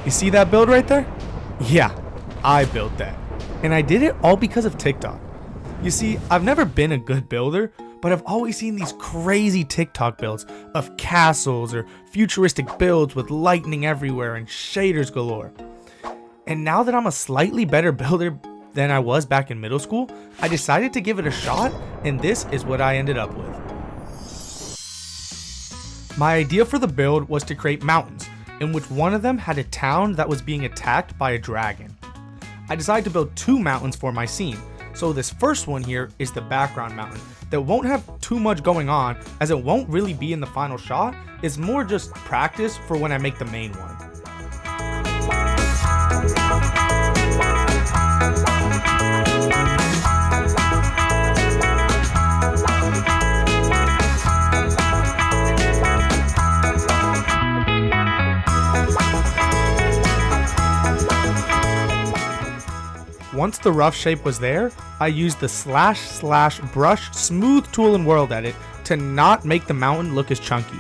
You see that build right there? Yeah, I built that. And I did it all because of TikTok. You see, I've never been a good builder, but I've always seen these crazy TikTok builds of castles or futuristic builds with lightning everywhere and shaders galore. And now that I'm a slightly better builder than I was back in middle school, I decided to give it a shot, and this is what I ended up with. My idea for the build was to create mountains, in which one of them had a town that was being attacked by a dragon. I decided to build 2 mountains for my scene, so this first one here is the background mountain that won't have too much going on, as it won't really be in the final shot. It's more just practice for when I make the main one. Once the rough shape was there, I used the / brush smooth tool in World Edit to not make the mountain look as chunky.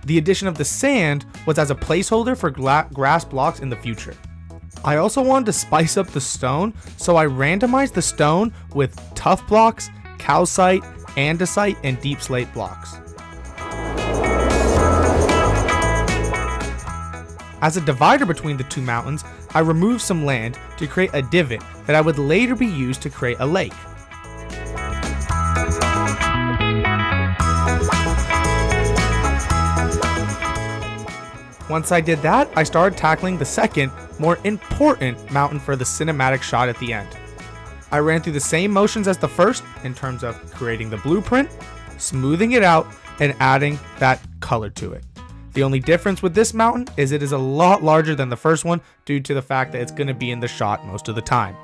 The addition of the sand was as a placeholder for grass blocks in the future. I also wanted to spice up the stone, so I randomized the stone with tough blocks, calcite, andesite, and deep slate blocks. As a divider between the 2 mountains, I removed some land to create a divot that I would later be used to create a lake. Once I did that, I started tackling the second, more important mountain for the cinematic shot at the end. I ran through the same motions as the first in terms of creating the blueprint, smoothing it out, and adding that color to it. The only difference with this mountain is it is a lot larger than the first one due to the fact that it's going to be in the shot most of the time.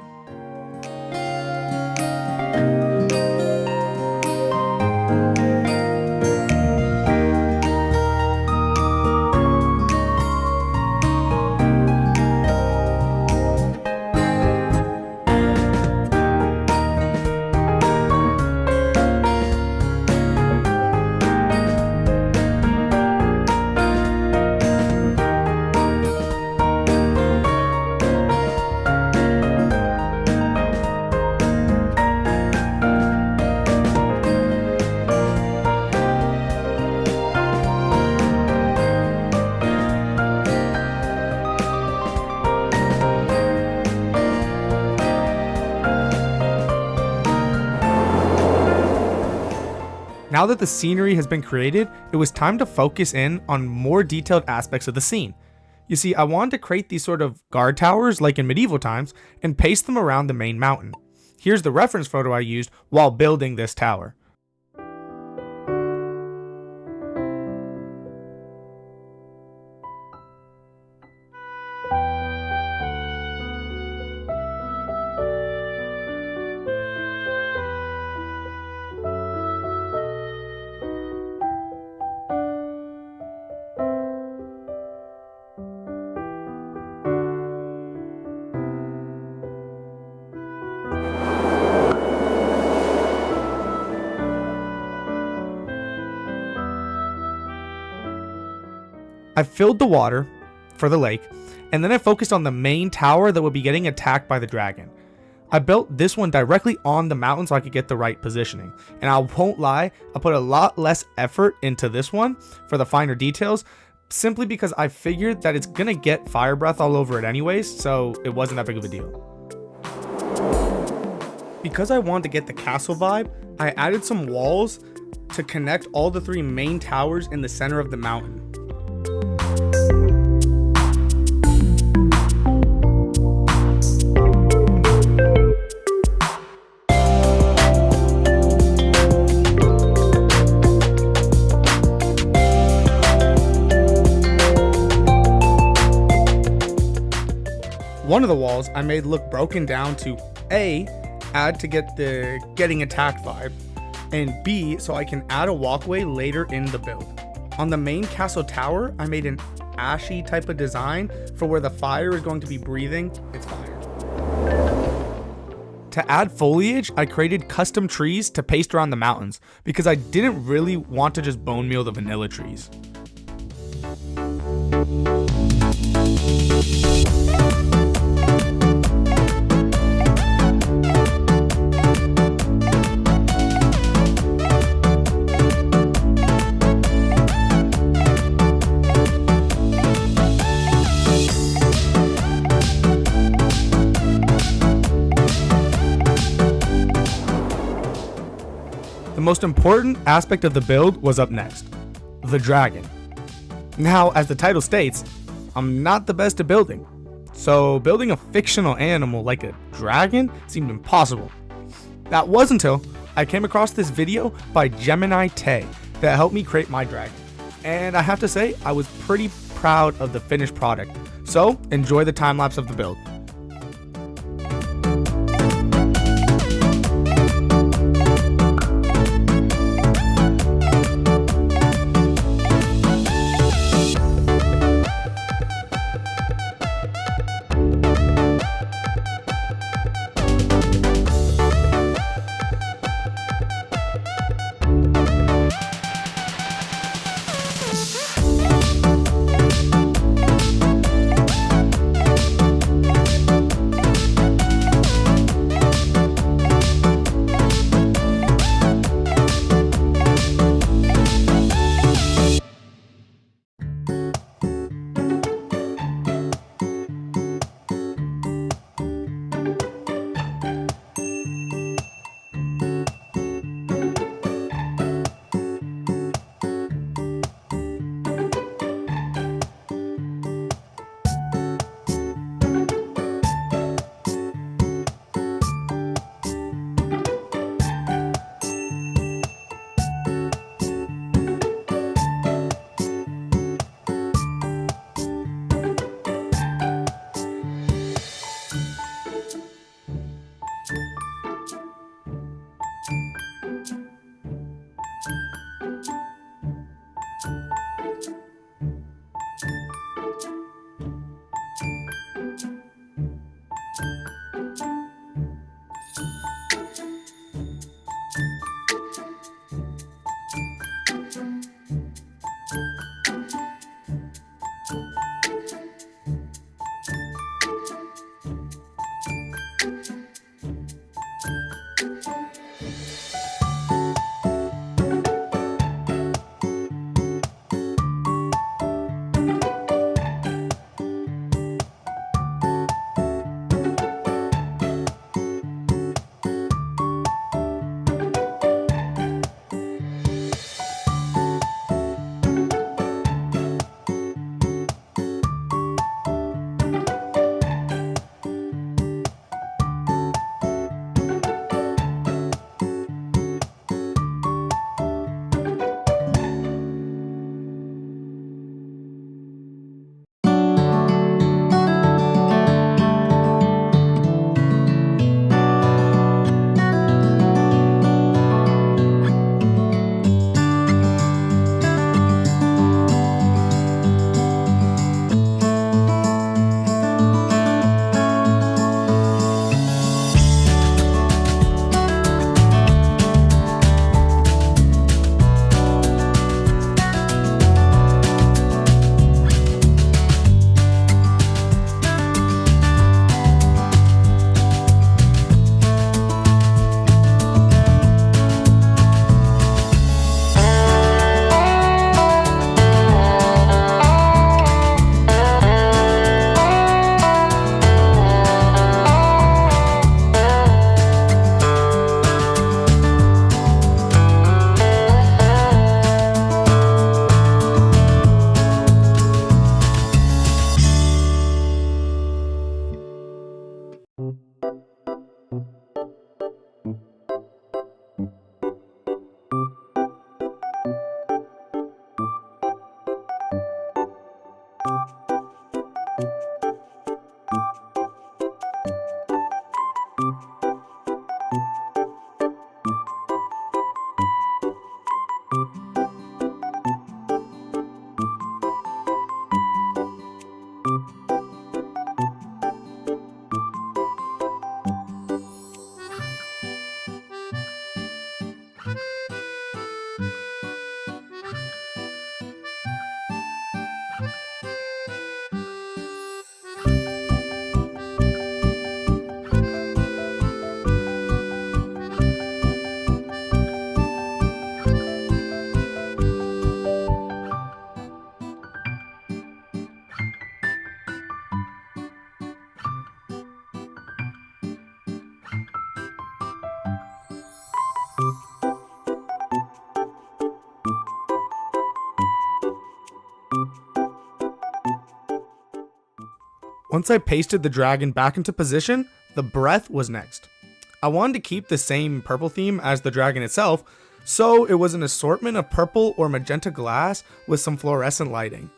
Now that the scenery has been created, it was time to focus in on more detailed aspects of the scene. You see, I wanted to create these sort of guard towers like in medieval times and paste them around the main mountain. Here's the reference photo I used while building this tower. I filled the water for the lake, and then I focused on the main tower that would be getting attacked by the dragon. I built this one directly on the mountain so I could get the right positioning. And I won't lie, I put a lot less effort into this one for the finer details, simply because I figured that it's gonna get fire breath all over it anyways, so it wasn't that big of a deal. Because I wanted to get the castle vibe, I added some walls to connect all the 3 main towers in the center of the mountain. One of the walls I made look broken down to A, add to get the getting attacked vibe, and B, so I can add a walkway later in the build. On the main castle tower, I made an ashy type of design for where the fire is going to be breathing its fire. To add foliage, I created custom trees to paste around the mountains because I didn't really want to just bone meal the vanilla trees. The most important aspect of the build was up next, the dragon. Now, as the title states, I'm not the best at building, so building a fictional animal like a dragon seemed impossible. That was until I came across this video by Gemini Tay that helped me create my dragon, and I have to say I was pretty proud of the finished product, so enjoy the time lapse of the build. Once I pasted the dragon back into position, the breath was next. I wanted to keep the same purple theme as the dragon itself, so it was an assortment of purple or magenta glass with some fluorescent lighting.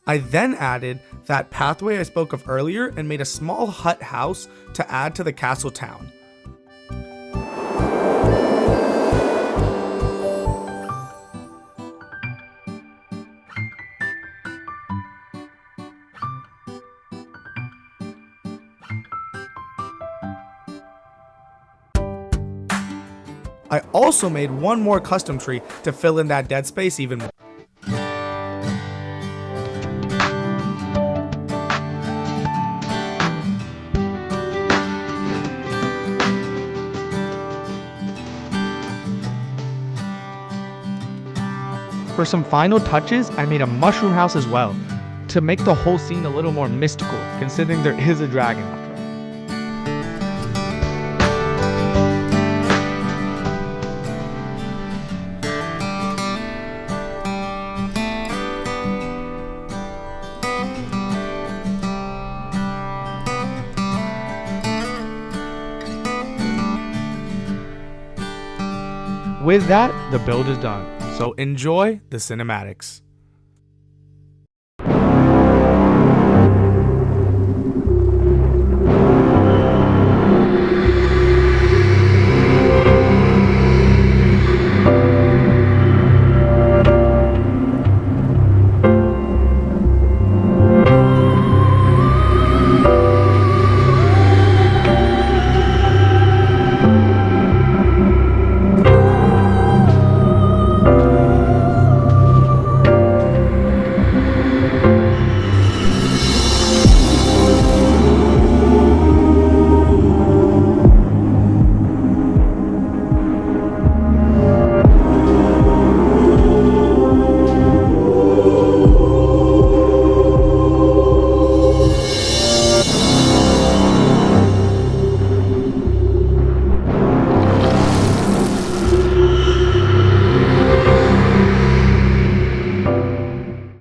I then added that pathway I spoke of earlier and made a small hut house to add to the castle town. I also made one more custom tree to fill in that dead space even more. For some final touches, I made a mushroom house as well, to make the whole scene a little more mystical, considering there is a dragon after all. With that, the build is done, so enjoy the cinematics.